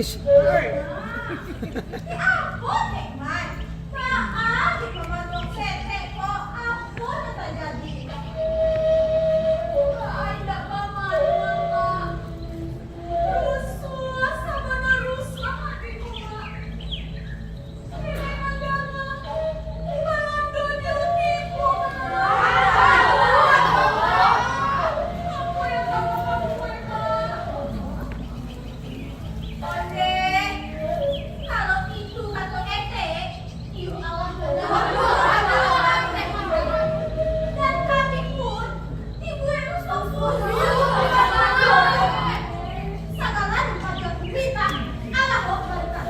Ish. Ampun, Hikmat. Maaf, di pemandang sete kok. Ampun, tak jadi. Ada paman, Mak. Rusuh, sama rusuh hatiku, Mak. Ini adalah malam dunia tipu, Mak. Apa yang kamu lakukan, Mak? Onde, kalau itu kata ete, iu Allah benar. Dan kami pun ibu yang sempurna. Segala macam berita Allah berkata.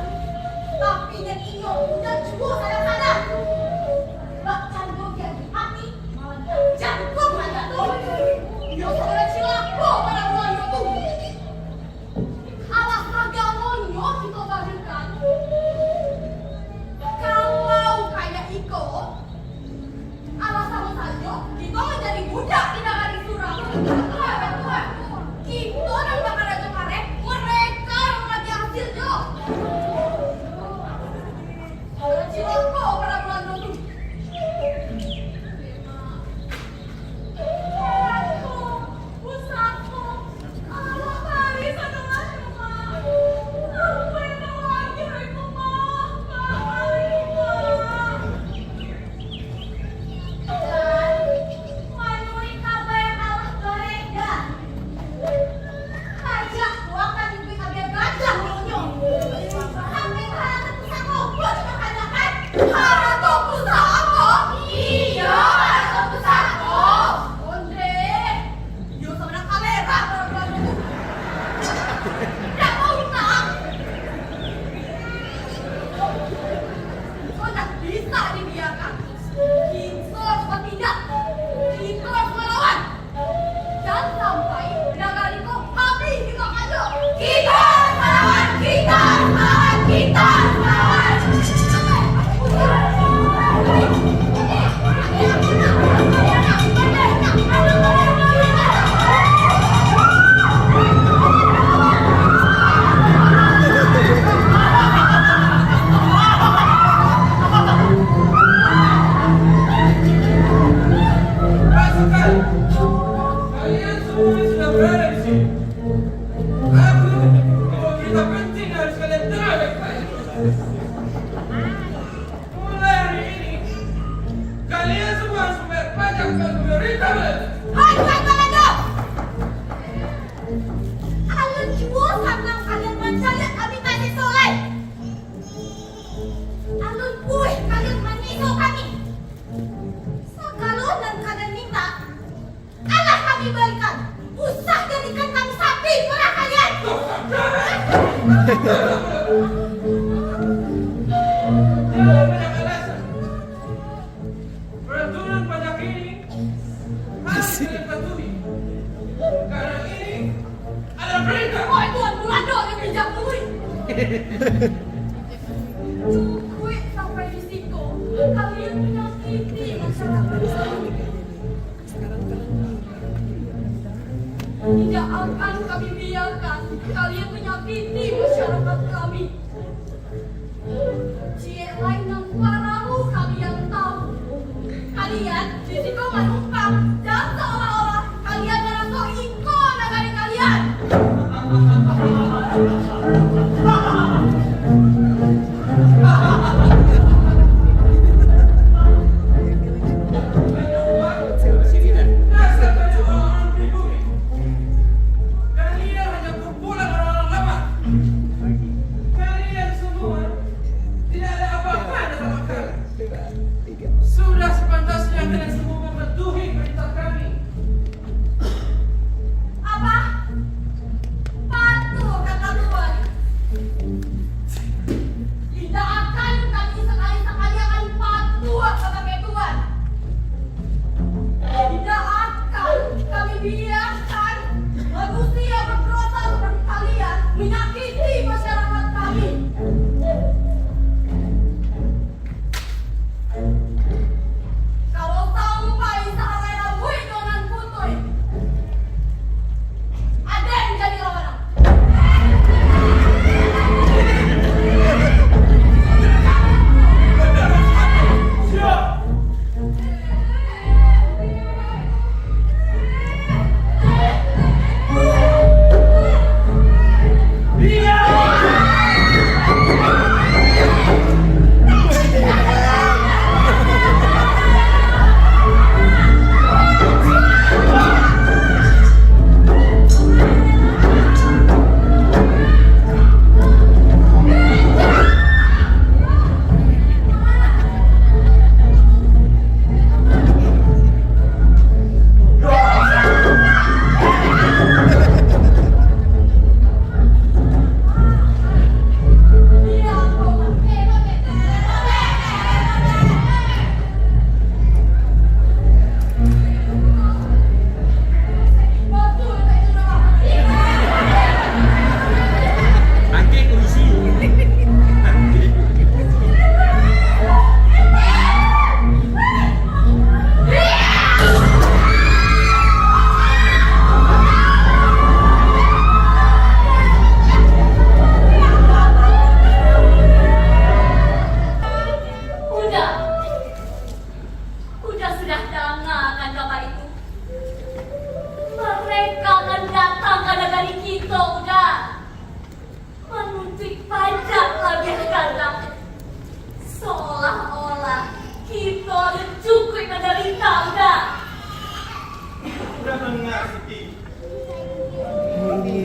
Tapi dan inyo dan cukup kadang-kadang. Bahkan bagian hati malah jangkung aja tuh. Yo segala cilako pada bulan itu. Alas agamonyo kita bagikan. Kalau kayak Iko, alas sama saja kita menjadi budak di negara surau. Kita dan bakal ada kemarin mereka mengerti hasilnya. Ada ciloko pada bulan itu. Heranku, usahaku, Allah bari satu macam. Apa yang lagi aku mah? Dan melalui kabar yang Allah berikan, ajak buahkan ibu kabar gajah nyonyong. Sampai karena pusat opo cuma katakan karena pusat opo. Iya, karena pusat opo. Onde, yo sebenarnya kamera kalau itu. Tidak mau nak. Sudah bisa dibiarkan. Kita harus tidak. Kita harus melawan. Dan sampai negara itu habis kita aja. Kita harus melawan. Kita harus melawan. Kita harus melawan. Pasukan, kalian semua sudah berada di sini. Aku bahwa kita penting harus kalian dengar baik-baik. Mulai hari ini, kalian semua harus membayar pajak ke pemerintah Belanda. Hai, Belanda! Kalian jual karena kalian mencari habitasi soleh. Alun buih kalian menipu kami. Segala dan kalian minta, Allah kami berikan. Usah jadikan kami sapi perah kalian. Jangan banyak alasan. Peraturan pajak ini harus kalian patuhi. Karena ini adalah perintah. Oh, Tuan Bulando yang pinjam duit. Cukup sampai di situ. Kalian menyakiti masyarakat. Tidak akan kami biarkan kalian menyakiti masyarakat kami. Cie lain yang paramu kalian tahu. Kalian di situ menumpang dan seolah-olah kalian merasa iko negara kalian. Dasar kalian orang-orang pribumi. Kalian hanya kumpulan orang-orang lemah. Kalian semua tidak ada apa-apa sama kalian. Sudah sepantasnya kalian semua membantu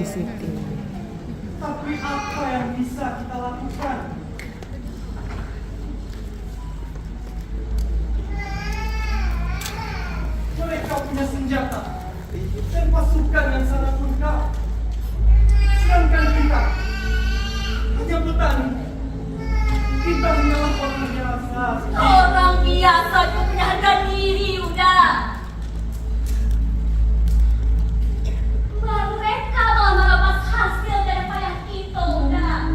Siti. Tapi apa yang bisa kita lakukan? Mereka punya senjata dan pasukan yang sangat lengkap. Sedangkan kita hanya petani. Kita hanyalah orang biasa. Orang biasa itu punya harga diri, udah. Mereka malah merampas hasil dari payah kita, udah.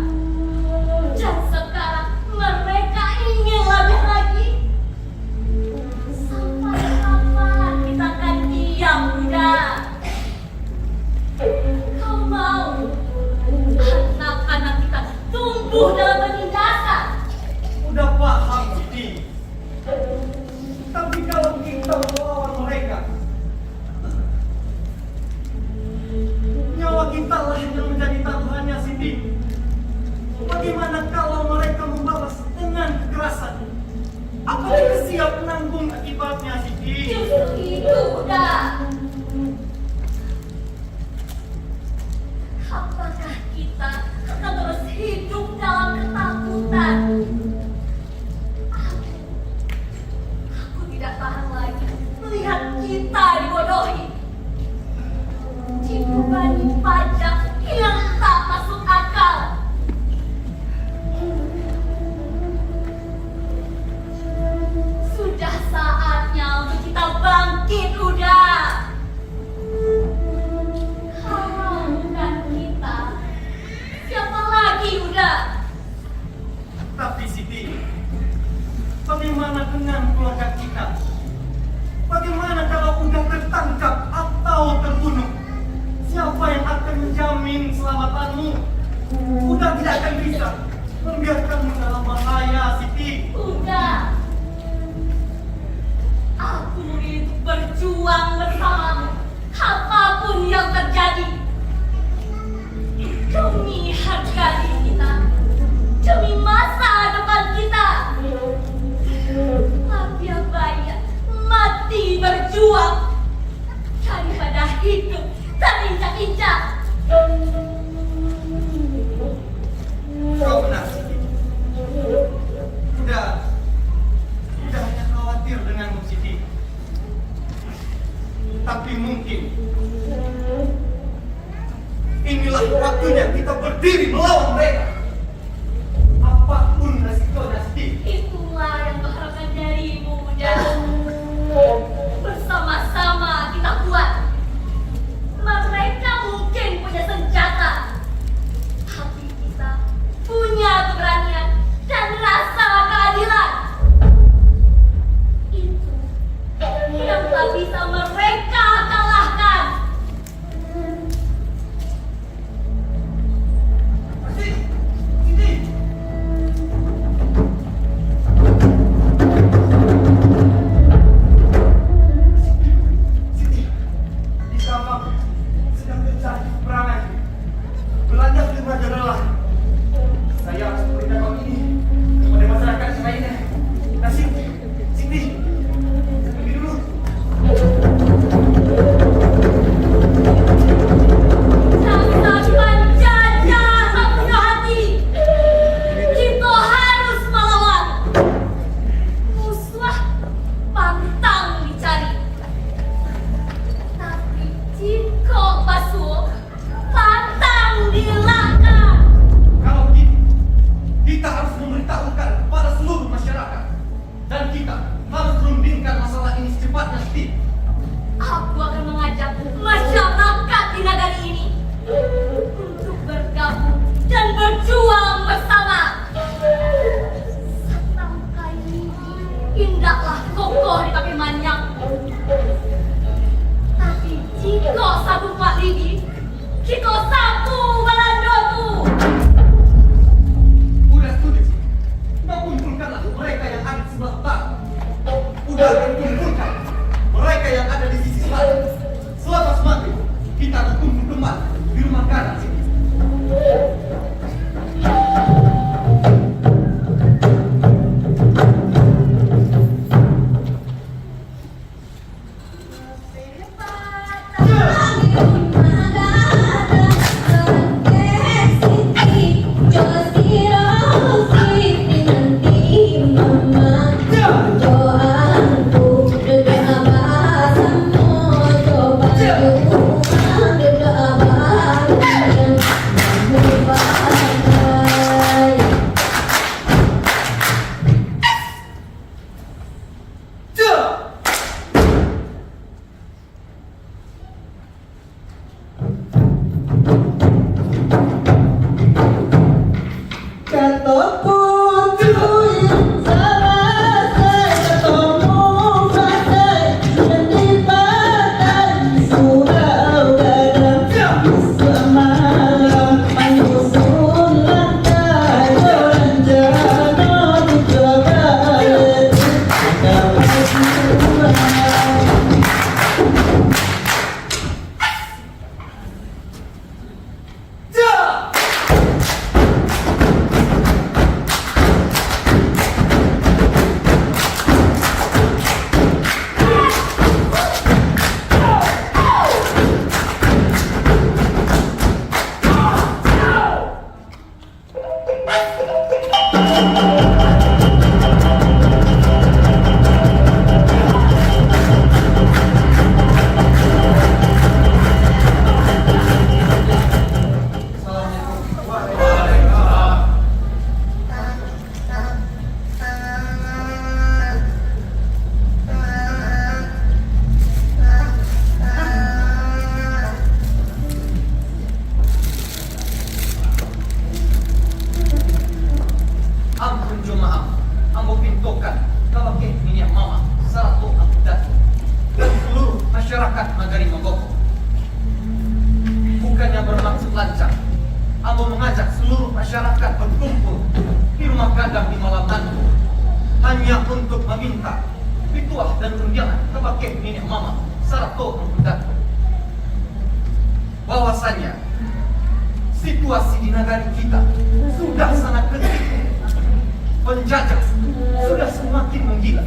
Dan sekarang mereka ingin lebih lagi. Sampai kapan kita akan diam, udah? Kau mau anak-anak kita tumbuh dalam penindasan? Udah paham, Siti. Tapi kalau kita melawan mereka, nyawa kita lah yang menjadi taruhannya, Siti. Bagaimana kalau mereka membalas dengan kekerasan? Apakah kita siap menanggung akibatnya, Siti? Justru itu, udah. Apakah kita akan terus hidup dalam ketakutan? Aku tidak tahan lagi melihat kita dibodohi. Dibebani pajak yang tak masuk akal. Sudah saatnya untuk kita bangkit, udah. Kalau bukan kita, siapa lagi, udah? Tapi Siti, bagaimana dengan keluarga kita? Bagaimana kalau udah tertangkap atau terbunuh? Siapa yang akan menjamin keselamatanmu? Udah tidak akan bisa membiarkanmu dalam bahaya, Siti. Udah. Aku memilih untuk berjuang bersamamu, apapun yang terjadi. Demi harga diri kita, demi masa depan kita. Lebih baik mati berjuang daripada hidup terinjak-injak. Kau benar, Siti. Udah hanya khawatir denganmu, Siti. Tapi mungkin inilah waktunya kita berdiri melawan mereka. Apapun resikonya, Siti. Itulah yang kuharapkan darimu, Bunda. Bersama-sama kita kuat. Mereka mungkin punya senjata, tapi kita punya keberanian dan rasa keadilan. Itu yang tak bisa mereka kalahkan. Siti. Siti. Di kamar sedang terjadi peperangan. Belanda belum raja lelah. Saya harus memberitahu ini kepada masyarakat yang lainnya. Nah, Siti, saya pergi dulu. Jangan penjajah tak punya hati. Kita harus melawan. Musuh pantang dicari. Tapi jika basuh, pantang dilangkah. Kalau kita harus memberitahukan kepada seluruh masyarakat. Dan kita harus merundingkan masalah ini secepatnya, Siti. Aku akan mengajak masyarakat di negeri ini untuk bergabung dan berjuang bersama. Setangkai gigi indahlah kokoh di kaki manjang. Tapi jika satu mak gigi, kita satu Belanda tu. Udah setuju, Siti. Kita kumpulkanlah mereka yang ada di sebelah utara. Udah akan kumpulkan mereka yang ada di sisi selatan. Selepas maghrib, kita akan kumpul kembali di rumah kanan, Siti. Hebat, Situasi di negara kita sudah sangat genting. Penjajah sudah semakin menggila.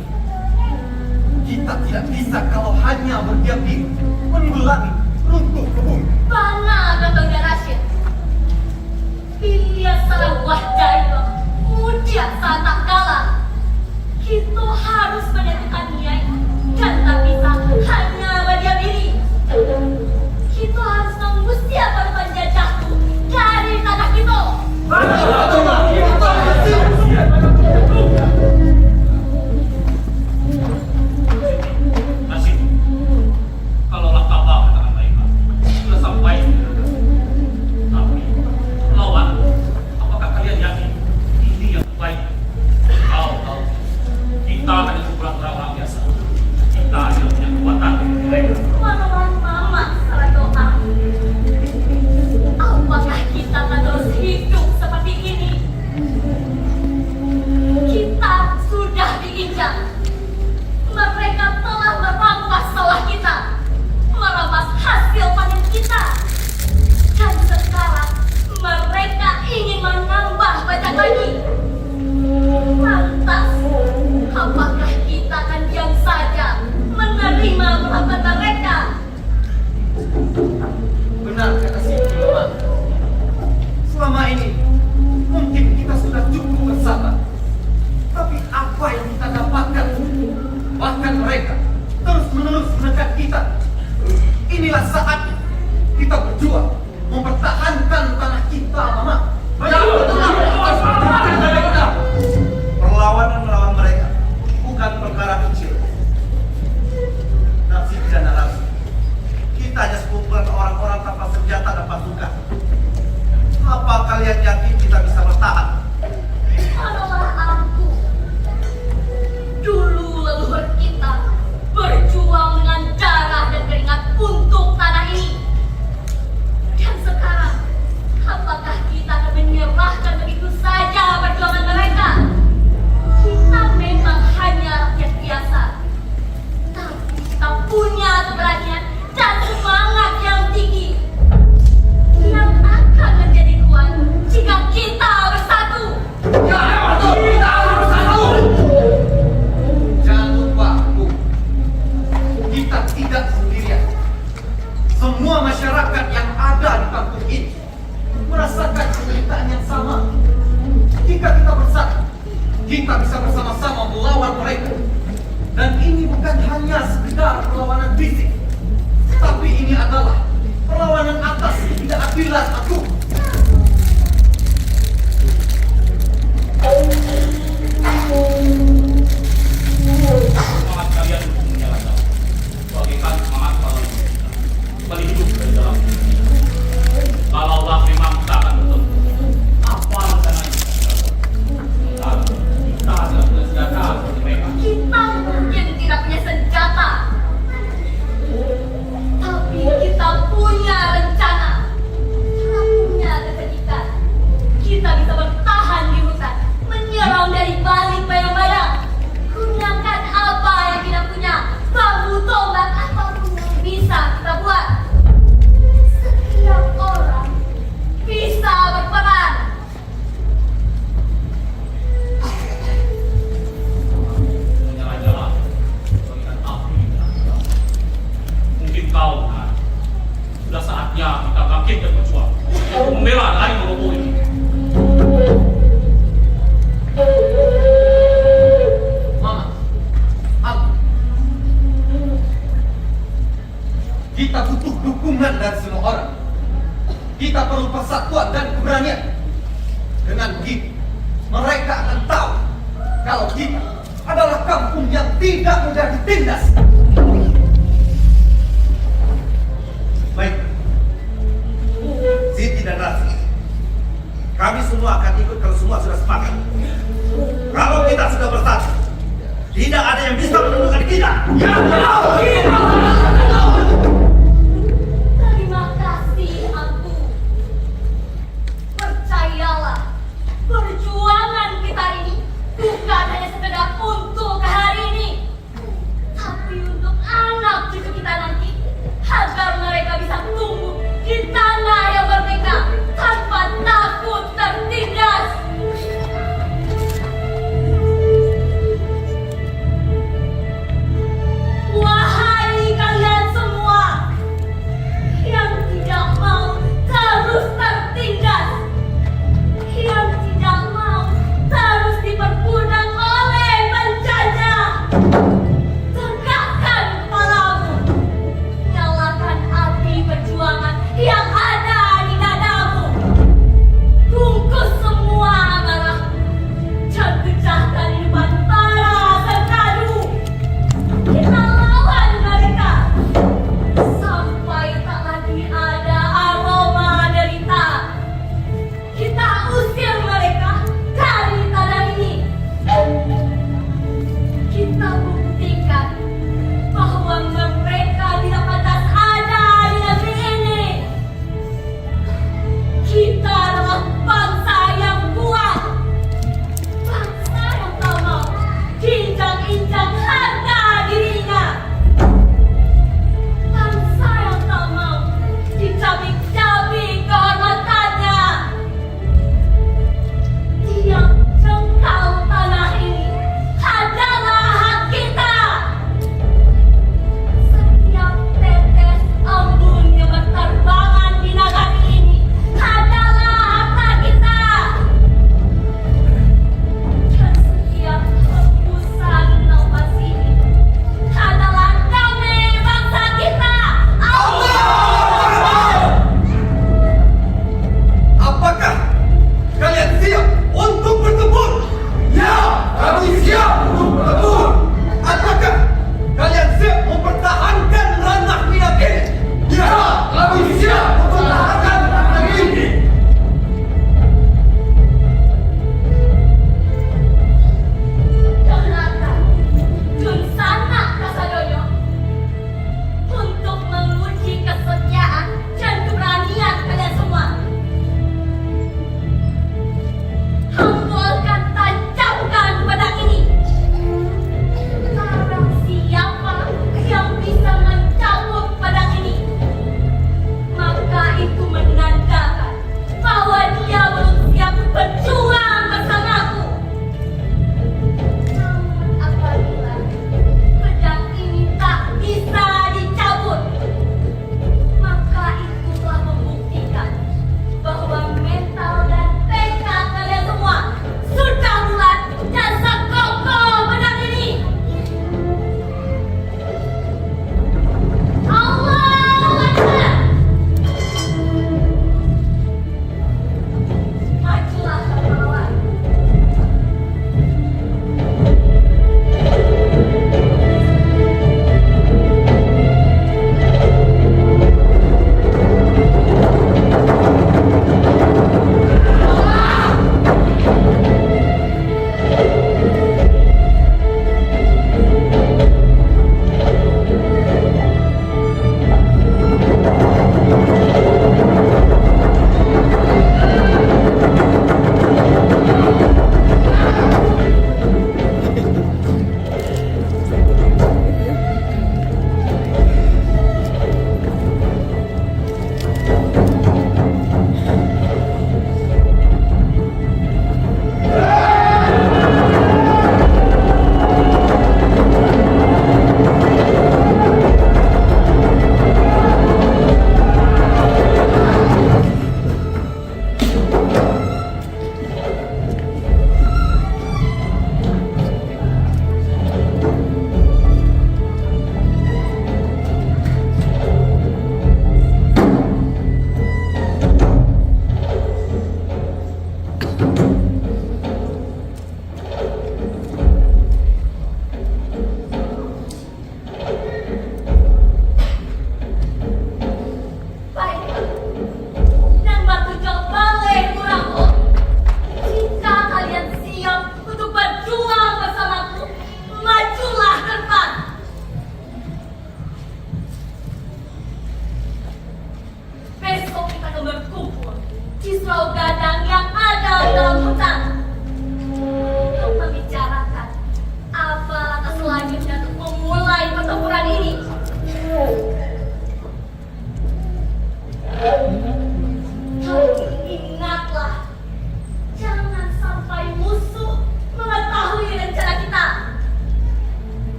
Kita tidak bisa kalau hanya berdiam diri, menunggu langit runtuh ke bumi. Mana Kakanda Rashid? Pilih sawah jaya, mudia saat tak kalah. Kita harus menyatukan niat dan tak bisa hanya berdiam diri. Kita harus mengusir para penjajahku dari tanah kita. Nasib, kalaulah kabar katakan mereka sudah sampai, tapi lawan, apakah kalian yakin ini yang baik? Kau tahu, kita hanya seorang orang biasa. Kita hanya punya kekuatan mereka. Mama, salah doa. Apakah kita akan terus hidup seperti ini? Kita sudah diinjak. Mereka telah merampas sawah kita, merampas hasil panen kita. Dan sekarang mereka ingin menambah banyak lagi. Lantas, apakah kita akan diam saja menerima perlakuan mereka? Benar kata Siti Mama. Selama ini mungkin kita sudah cukup bersabar. Tapi apa yang kita dapatkan? Bahkan mereka terus-menerus menekan kita. Inilah saatnya kita berjuang mempertahankan tanah kita, Mama. Perlawanan melawan mereka bukan perkara kecil. Nasib dan narasi. Kita hanya sekumpulan orang-orang tanpa senjata dan pasukan. Apa kalian yakin kita bisa bertahan? Adalah aku. Dulu leluhur kita berjuang dengan darah dan keringat untuk tanah ini. Dan sekarang, apakah kita akan menyerahkan begitu saja perjuangan mereka? Kita memang hanya rakyat biasa. Tapi kita punya keberanian dan semangat yang tinggi. Yang akan menjadi kuat jika kita bersatu. Jangan lupa, Bu. Kita tidak sendirian. Semua masyarakat yang ada di kampung ini merasakan penderitaan yang sama. Jika kita bersatu, kita bisa bersama-sama melawan mereka. Dan ini bukan hanya sekedar perlawanan fisik, tapi ini adalah perlawanan atas ketidakadilan aku. Semangat kalian untuk menjalankan bagaikan semangat para leluhur kita. Kembali hidup dari dalam dunia. Kalaulah memang kita akan bertemu, apa rencananya? Kita adalah punya senjata seperti mereka. Kita mungkin tidak punya senjata, tapi kita punya rencana. Kita punya kecerdikan. Kita bisa bertahan di hutan, menyerang dari balik bayang-bayang. Gunakan apa yang kita punya, bambu, tombak, apapun yang bisa kita buat. Setiap orang bisa berperan. Menyala-nyala bagaikan api di tengah gelap. Mungkin kau benar. Sudah saatnya kita bangkit dan berjuang untuk membela dari Maroko ini. Mama, aku. Kita butuh dukungan dari semua orang. Kita perlu persatuan dan keberanian. Dengan begitu, mereka akan tahu kalau kita adalah kampung yang tidak mudah ditindas. Baik. Siti dan Rasi. Kami semua akan ikut kalau semua sudah sepakat. Kalau kita sudah bersatu, tidak ada yang bisa menemukan kita. Terima kasih, aku. Percayalah, perjuangan kita ini bukan hanya sekedar untuk hari ini, tapi untuk anak cucu kita nanti, agar mereka bisa tumbuh di tanah yang merdeka tanpa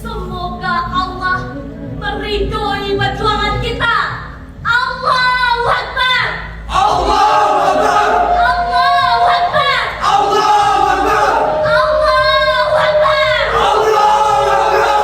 Semoga Allah meridhoi perjuangan kita. Allahu Akbar. Allahu Akbar. Allahu Akbar. Allahu Akbar. Allahu Akbar. Allahu Akbar.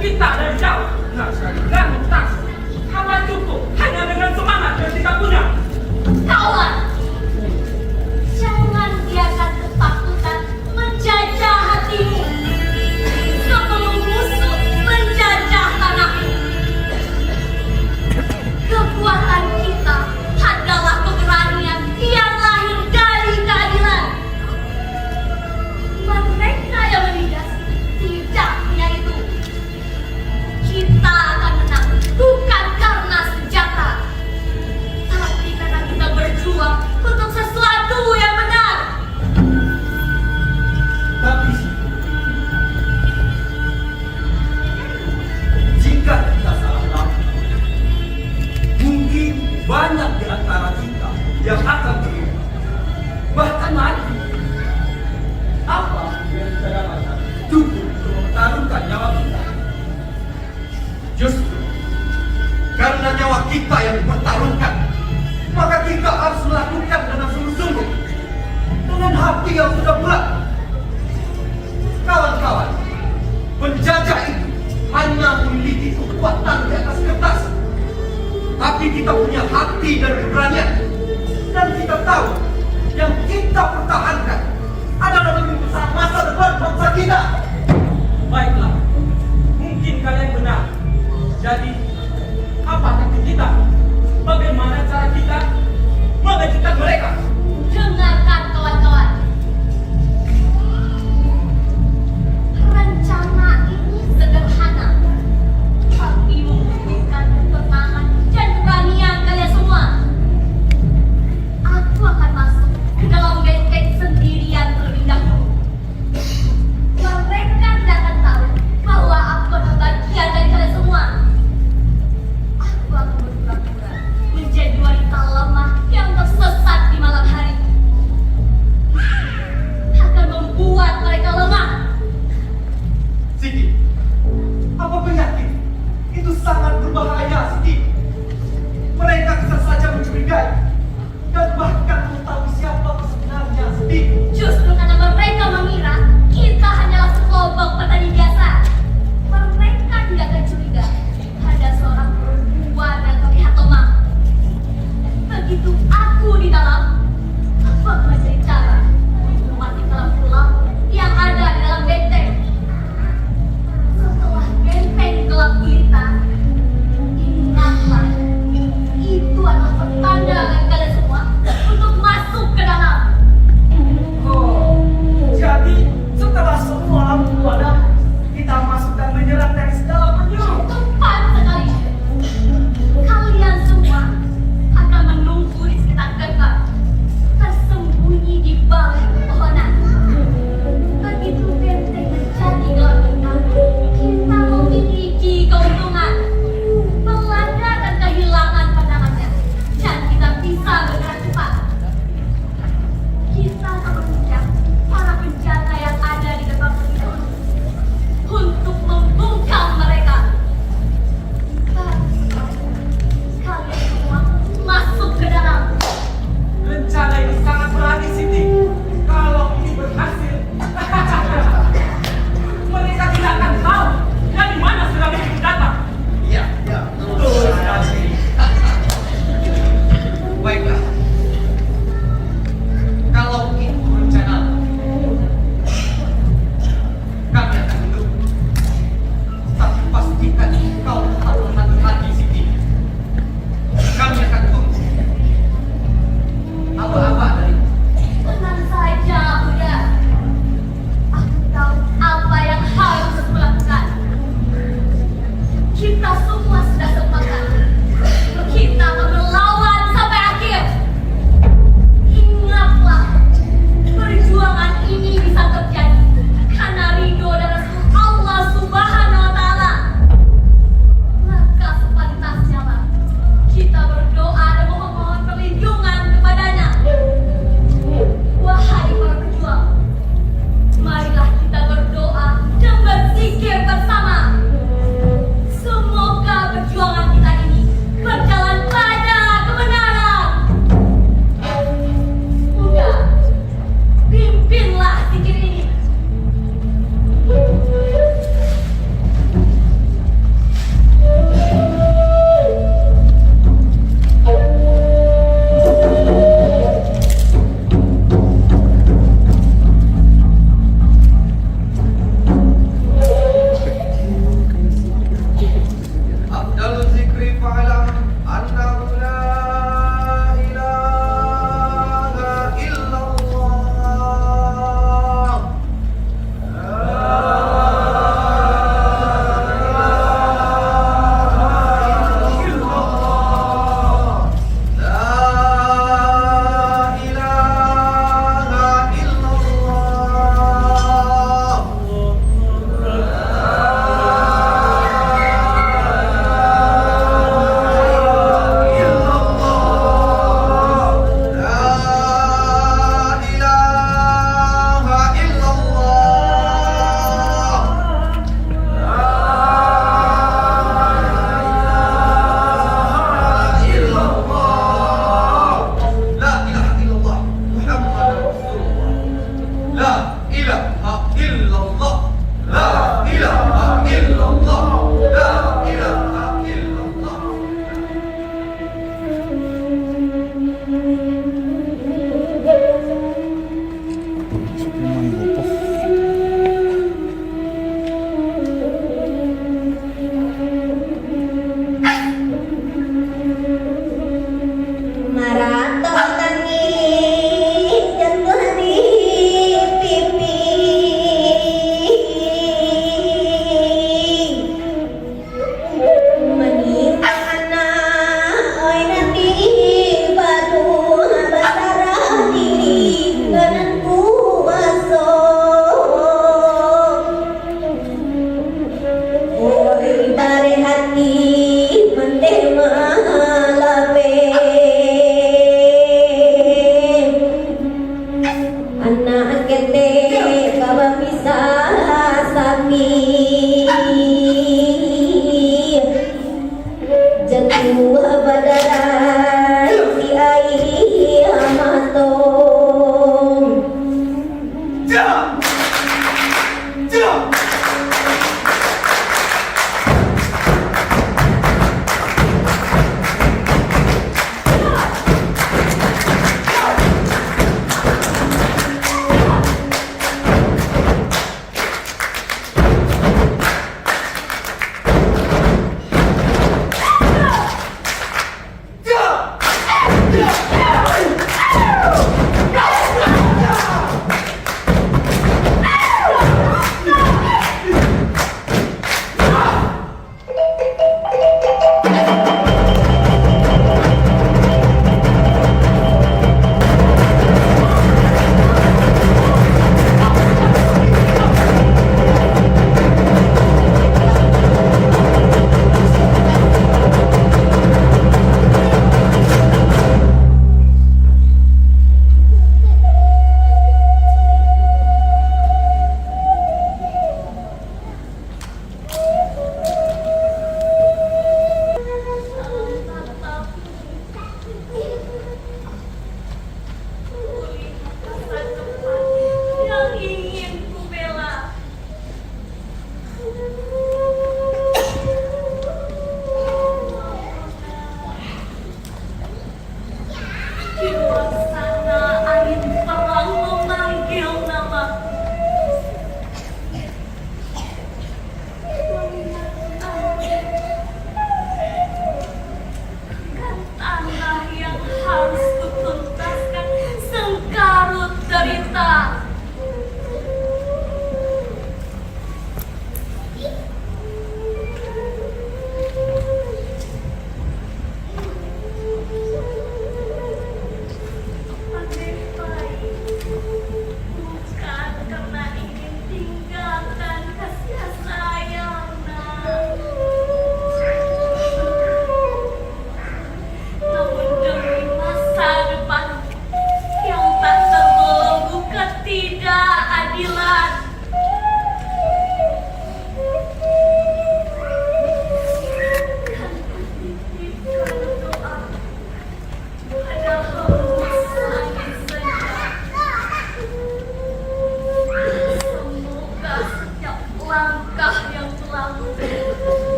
kita dari jauh. Benar sekali. Dan tas, apa cukup hanya dengan semangat yang kita punya? Kawan, jangan biarkan ketakutan menjajah hatimu sebelum musuh menjajah tanahmu. Kekuatan kita adalah keberanian yang lahir dari keadilan. Mereka yang menindas tidak punya itu. Kita akan menang bukan karena senjata, tapi karena kita berjuang untuk sesuatu yang benar. Tapi jika kita salah langkah, mungkin banyak di antara kita yang akan terluka, bahkan mati. Apa yang kita dapatkan cukup untuk mempertaruhkan nyawa kita? Justru karena nyawa kita yang dipertaruhkan, maka kita harus melakukan dengan sungguh-sungguh, dengan hati yang sudah bulat. Kawan-kawan, penjajah itu hanya memiliki kekuatan di atas kertas, tapi kita punya hati dan keberanian, dan kita tahu yang kita pertahankan adalah lebih besar masa depan bangsa kita. Baiklah, mungkin kalian benar. Jadi, apa taktik kita? Bagaimana cara kita mengejutkan mereka? Dengarkan kawan-kawan. Rencana ini sederhana, tapi membutuhkan ketenangan dan keberanian kalian semua. Aku akan masuk ke dalam benteng sendirian terlebih dahulu. Mereka tidak akan tahu bahwa aku adalah bagian dari kalian semua.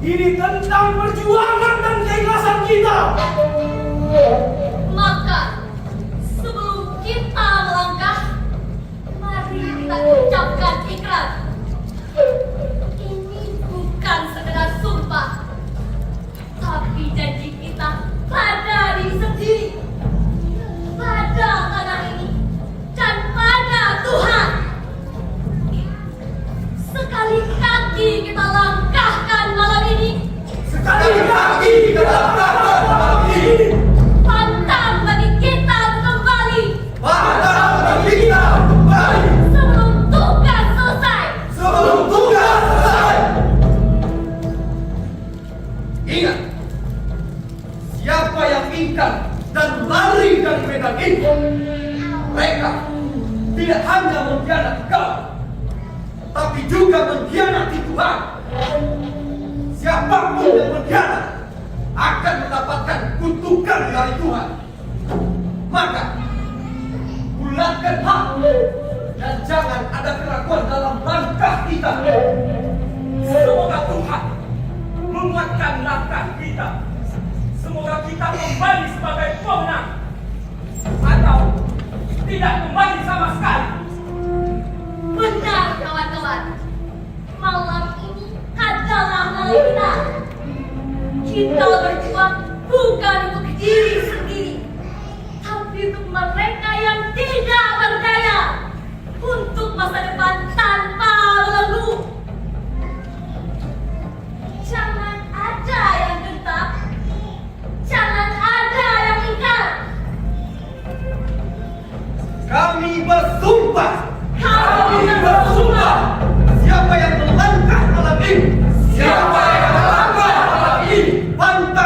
Ini tentang perjuangan dan keikhlasan kita. Maka sebelum kita melangkah, mari kita ucapkan ikrar. Ini bukan sekedar sumpah, tapi janji kita pada diri sendiri, pada tanah ini, dan pada Tuhan. Sekali kaki kita langkahkan malam ini, Sekali lagi kita langkahkan malam ini. pantang bagi kita untuk kembali Pantang bagi kita kembali sebelum tugas selesai. sebelum tugas selesai. Ingat, siapa yang ingkar dan lari dari medan ini, mereka tidak hanya mengkhianati kau, tapi juga mengkhianati Tuhan. Siapapun yang berkhianat akan mendapatkan kutukan dari Tuhan. Maka bulatkan hak dan jangan ada keraguan dalam langkah kita. Semoga Tuhan menguatkan langkah kita. Semoga kita kembali sebagai pemenang atau tidak kembali sama sekali. Benar kawan-kawan, malam ini adalah malam kita. Kita berjuang bukan untuk diri sendiri, tapi untuk mereka yang tidak berdaya, untuk masa depan tanpa belenggu. Jangan ada yang gentar, jangan ada yang ingkar. Kami bersumpah. Kami bersumpah. Siapa yang melangkah malam ini, Siapa yang melangkah malam ini, pantang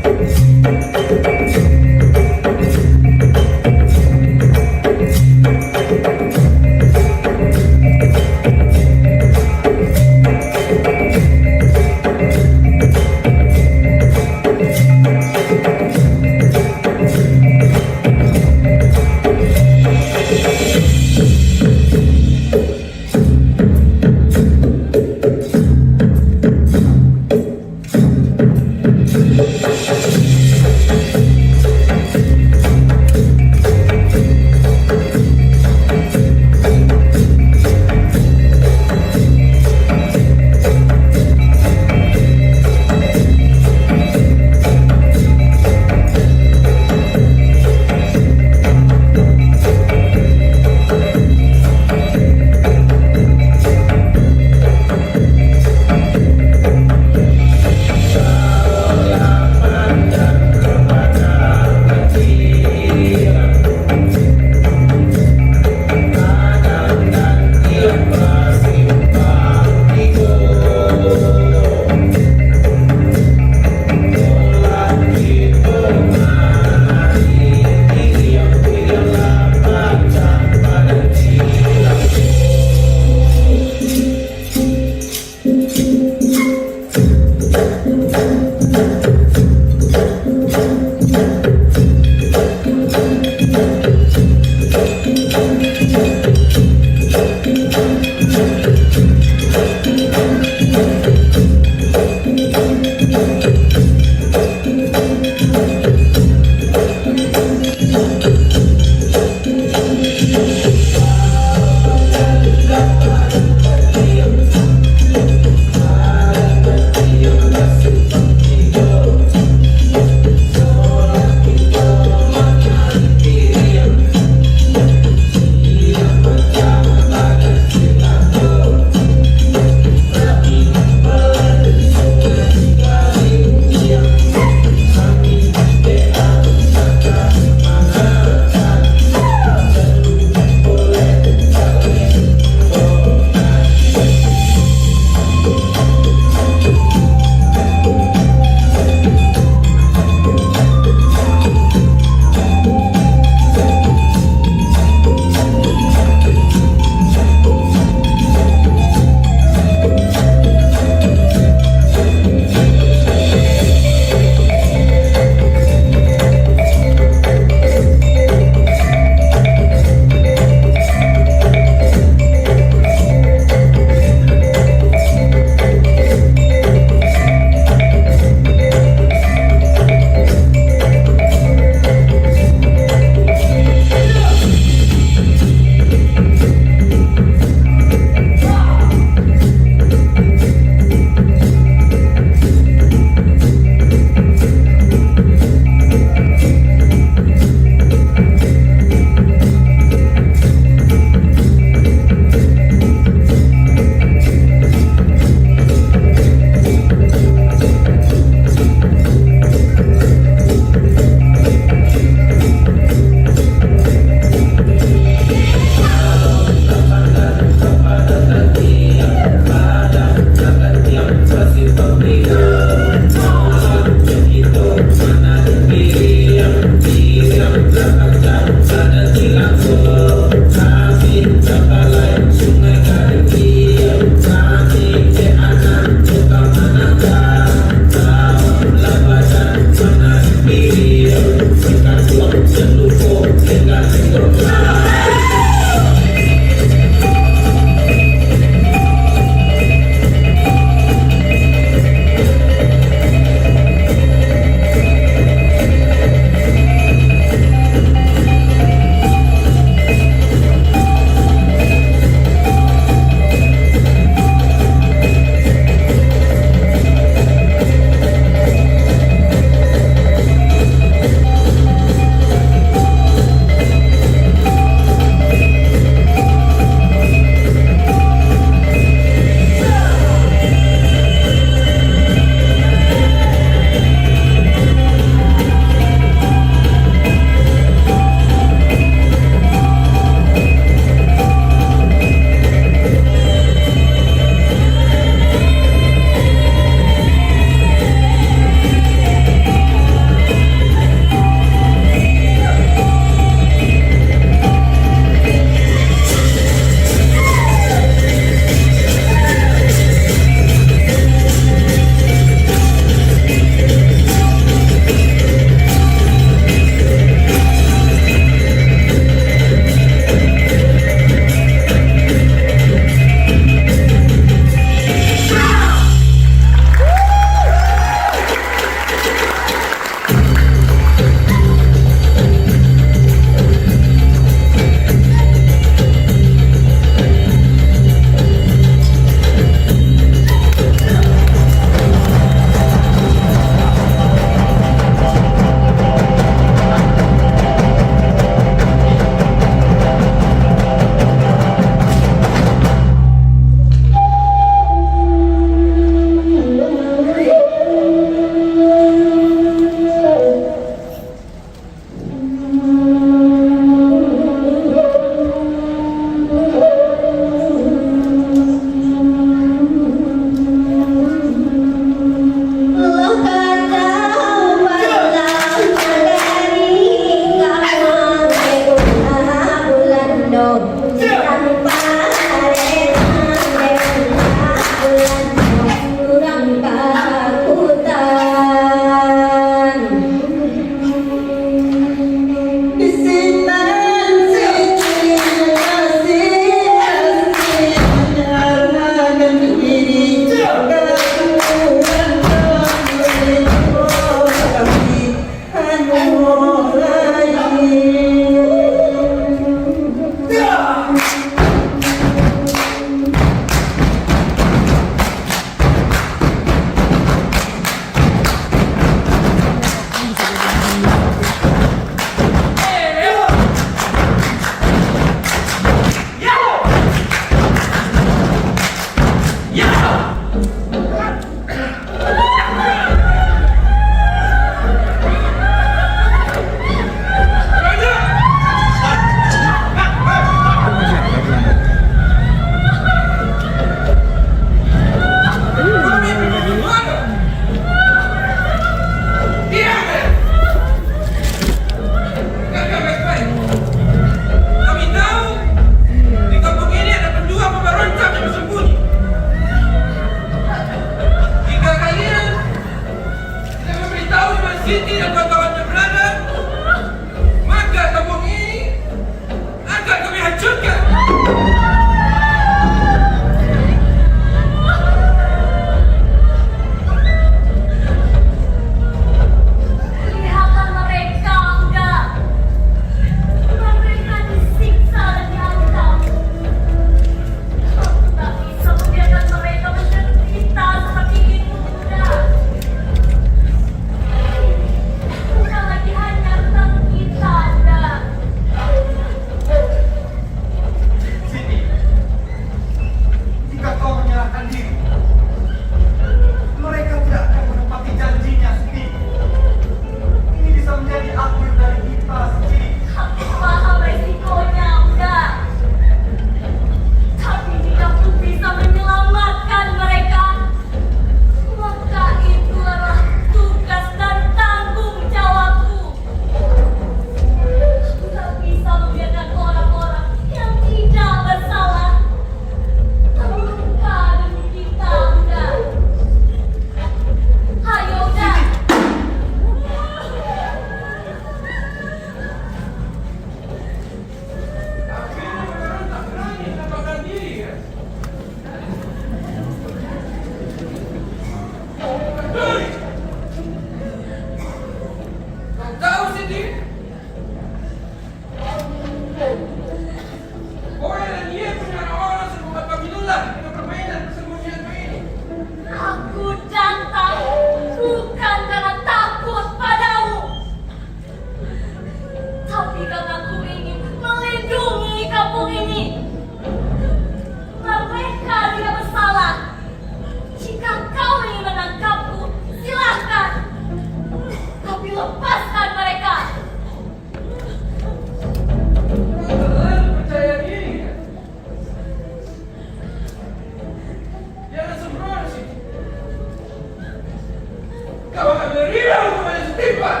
berilah hukuman yang setimpal.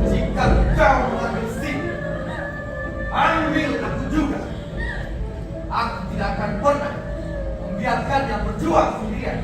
Jika kau mengambil sini, ambil aku juga. Aku tidak akan pernah membiarkannya berjuang sendirian.